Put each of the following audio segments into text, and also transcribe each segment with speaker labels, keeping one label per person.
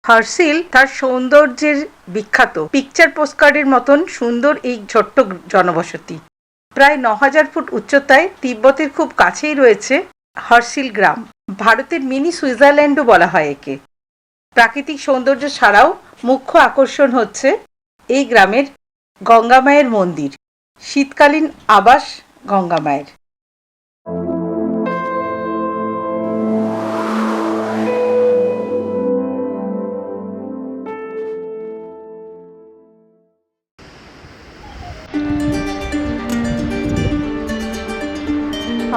Speaker 1: হার্সিল তার সৌন্দর্যের বিখ্যাত। পিকচার পোস্টকার্ডের মতন সুন্দর এই ছোট্ট জনবসতি। প্রায় ৯,০০০ ফুট উচ্চতায় তিব্বতের খুব কাছেই রয়েছে হার্সিল গ্রাম। ভারতের মিনি সুইজারল্যান্ডও বলা হয় একে। প্রাকৃতিক সৌন্দর্য ছাড়াও মুখ্য আকর্ষণ হচ্ছে এই গ্রামের গঙ্গা মায়ের মন্দির, শীতকালীন আবাস গঙ্গা মায়ের।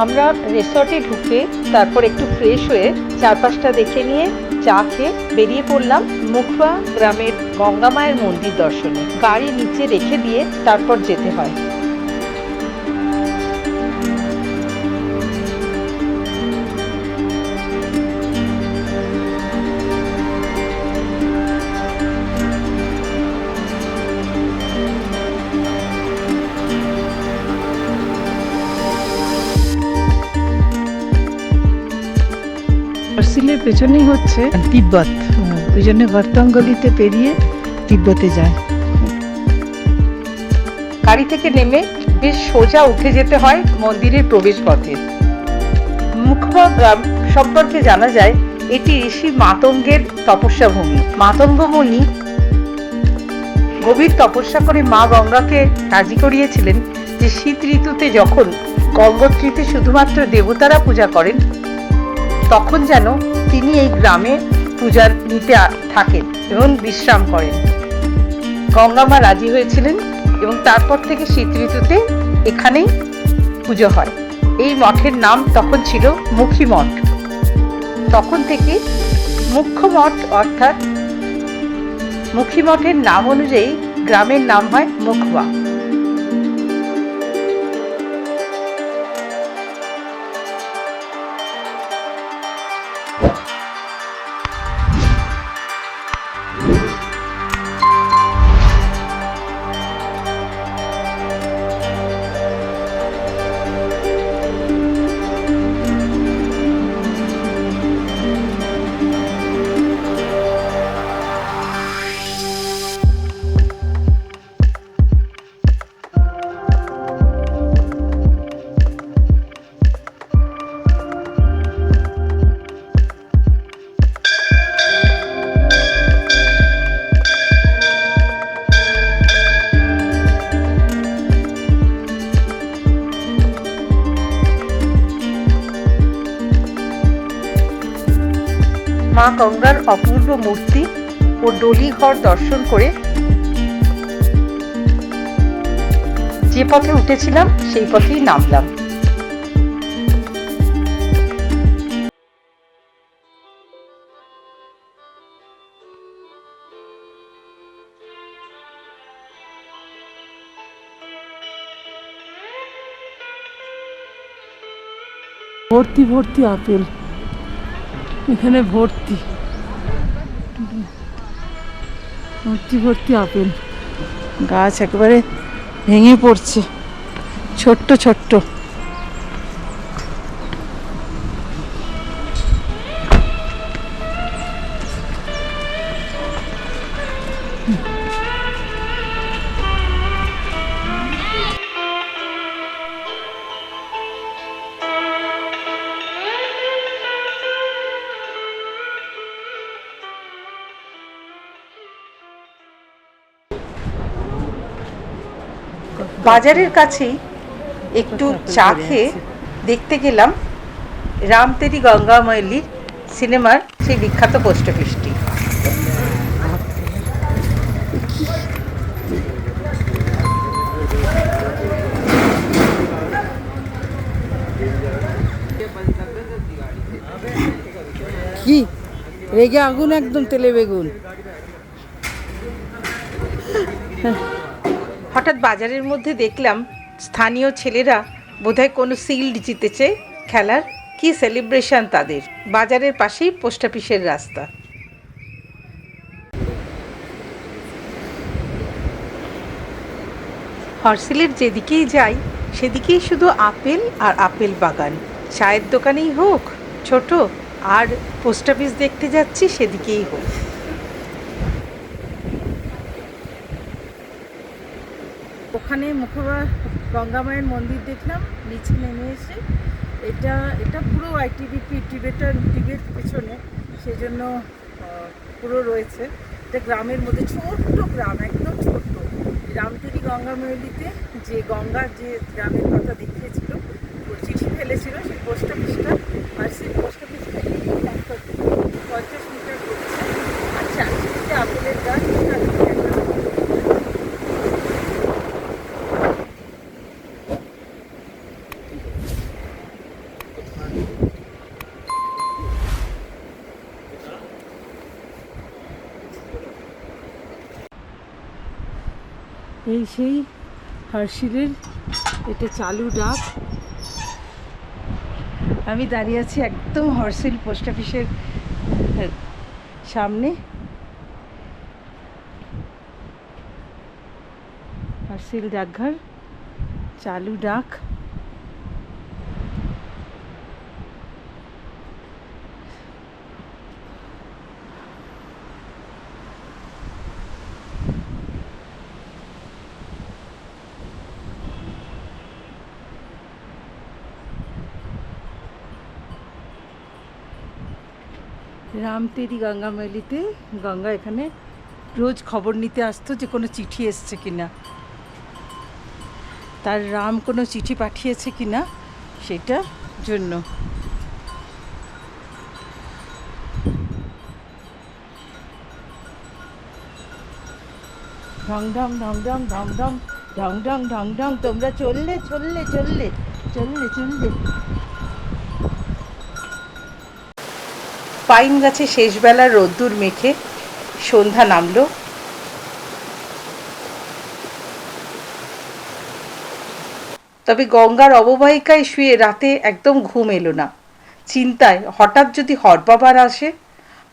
Speaker 1: আমরা রিসর্টে ঢুকে তারপর একটু ফ্রেশ হয়ে চারপাশটা দেখে নিয়ে চা খেয়ে বেরিয়ে পড়লাম মুখবা গ্রামের গঙ্গা মায়ের মন্দির দর্শনে। গাড়ি নিচে রেখে দিয়ে তারপর যেতে হয়।
Speaker 2: হার্সিলের পেছনেই হচ্ছে তিব্বত, ওই জন্য গর্তাঙ্গলিতে পেরিয়ে তিব্বতে যায়।
Speaker 1: গাড়ি থেকে নেমে বেশ সোজা উঠে যেতে হয় মন্দিরের প্রবেশ পথে। মুখবা গ্রাম সম্পর্কে জানা যায় এটি ঋষি মাতঙ্গের তপস্যা ভূমি। মাতঙ্গ মুনি গভীর তপস্যা করে মা গঙ্গাকে রাজি করিয়েছিলেন যে শীত ঋতুতে যখন গঙ্গোত্রীতে শুধুমাত্র দেবতারা পূজা করেন তখন যেন তিনি এই গ্রামে পূজা নিতে থাকেন এবং বিশ্রাম করেন। গঙ্গা মা রাজি হয়েছিলেন এবং তারপর থেকে শীত ঋতুতে এখানেই পুজো হয়। এই মঠের নাম তখন ছিল মুখী মঠ। তখন থেকে মুখ্য মঠ অর্থাৎ মুখী মঠের নাম অনুযায়ী গ্রামের নাম হয় মুখবা। মা গঙ্গার অপূর্ব মূর্তি ও ডলি ঘর দর্শন করে যে পথে উঠেছিলাম সেই পথেই নামলাম।
Speaker 2: ভর্তি ভর্তি আপেল এখানে, ভর্তি ভর্তি ভর্তি আপেল। গাছ একেবারে ভেঙে পড়ছে, ছোট্ট ছোট্ট।
Speaker 1: বাজারের কাছেই একটু চা খেয়ে দেখতে গেলাম রাম তেরি গঙ্গা মৈলির সিনেমার সেই বিখ্যাত পোস্ট অফিসটি।
Speaker 2: কি রেগে আগুন, একদম তেলে বেগুন।
Speaker 1: হঠাৎ বাজারের মধ্যে দেখলাম স্থানীয় ছেলেরা বোধহয় কোনো শিল্ড জিতেছে খেলার, কি সেলিব্রেশন তাদের। বাজারের পাশেই পোস্ট অফিসের রাস্তা। হার্সিলের যেদিকেই যাই সেদিকেই শুধু আপেল আর আপেল বাগান। চায়ের দোকানেই হোক ছোট, আর পোস্ট অফিস দেখতে যাচ্ছি সেদিকেই হোক।
Speaker 2: ওখানে গঙ্গা মায়ের মন্দির দেখলাম, নিচে নেমে এসে এটা পুরো আইটিবিপি টিবেট পেছনে, সেই জন্য পুরো রয়েছে। এটা গ্রামের মধ্যে, ছোট্ট গ্রাম, একদম ছোট্ট। রামতেরি গঙ্গা মেলিতে যে গঙ্গার যে গ্রামের কথা দেখিয়েছিল, চিঠি ফেলেছিল, সেই পোস্ট অফিসটা, আর সেই পোস্ট অফিস থেকে 50 মিটার করছে। আর চারদিকে আপেলের গাছ, এই সেই হার্শিলের এটা চালু ডাক। আমি দাঁড়িয়ে আছি একদম হার্শিল পোস্ট অফিসের সামনে। হার্শিল ডাকঘর, চালু ডাক। রামতেরি গঙ্গা মেলিতে গঙ্গা এখানে রোজ খবর নিতে আসতো যে কোনো চিঠি এসছে কিনা, তার রাম কোনো চিঠি পাঠিয়েছে কিনা সেটার জন্য। ঢং ঢং ঢং ঢং ঢং ঢং ঢং ঢং ঢং ঢং, তোমরা চললে চললে চললে চললে চললে।
Speaker 1: পাইন গাছে শেষবেলার রোদ্দুর মেখে সন্ধ্যা নামলো। তবে গঙ্গার অববাহিকায় শুয়ে রাতে একদম ঘুম এলো না। চিন্তায় হঠাৎ যদি হরবাবার আসে।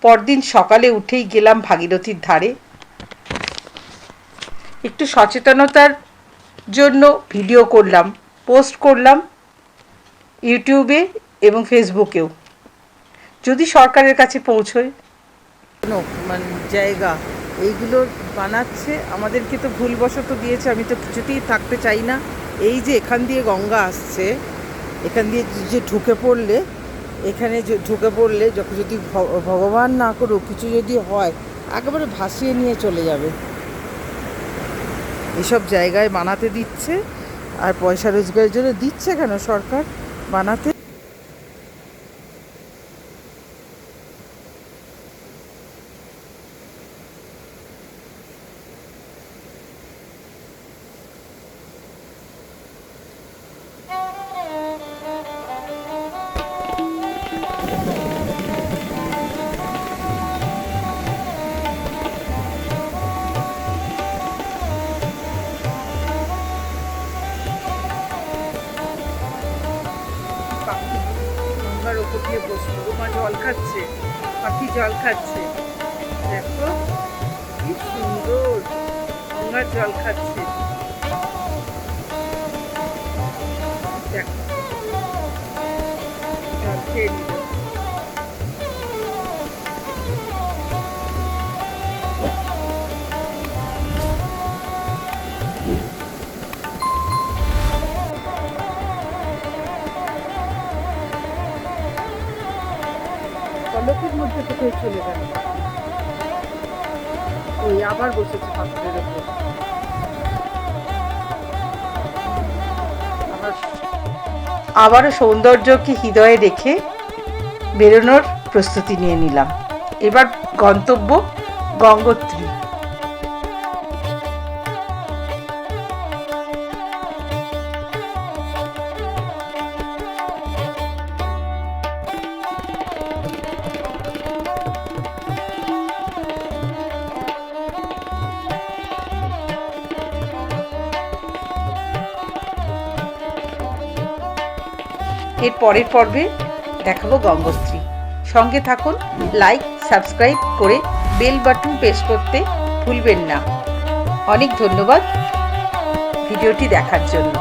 Speaker 1: পরদিন সকালে উঠেই গেলাম ভাগীরথীর ধারে। একটু সচেতনতার জন্য ভিডিও করলাম, পোস্ট করলাম ইউটিউবে এবং ফেসবুকেও, যদি সরকারের কাছে পৌঁছয়।
Speaker 2: মানে জায়গা এইগুলো বানাচ্ছে, আমাদেরকে তো ভুলবশত দিয়েছে, আমি তো কিছুতেই থাকতে চাই না। এই যে এখান দিয়ে গঙ্গা আসছে, এখান দিয়ে যে ঢুকে পড়লে, এখানে ঢুকে পড়লে যখন যদি ভগবান না করুক কিছু যদি হয়, একেবারে ভাসিয়ে নিয়ে চলে যাবে। এসব জায়গায় বানাতে দিচ্ছে, আর পয়সা রোজগারের জন্য দিচ্ছে কেন সরকার বানাতে? গঙ্গার ওপর দিয়ে বসলো, ওমা জল খাচ্ছে, পাখি জল খাচ্ছে, দেখো কি সুন্দর গঙ্গার জল খাচ্ছে। দেখো জল খেয়ে নিল। পলকের মধ্যে কোথায় চলে গেল? ওই আবার বসেছে পাথরের উপর।
Speaker 1: আবারও সৌন্দর্যকে হৃদয়ে রেখে বেরোনোর প্রস্তুতি নিয়ে নিলাম। এবার গন্তব্য গঙ্গোত্রী। এর পরের পর্বে দেখাবো গঙ্গোত্রী। সঙ্গে থাকুন, লাইক সাবস্ক্রাইব করে বেল বাটন প্রেস করতে ভুলবেন না। অনেক ধন্যবাদ ভিডিওটি দেখার জন্য।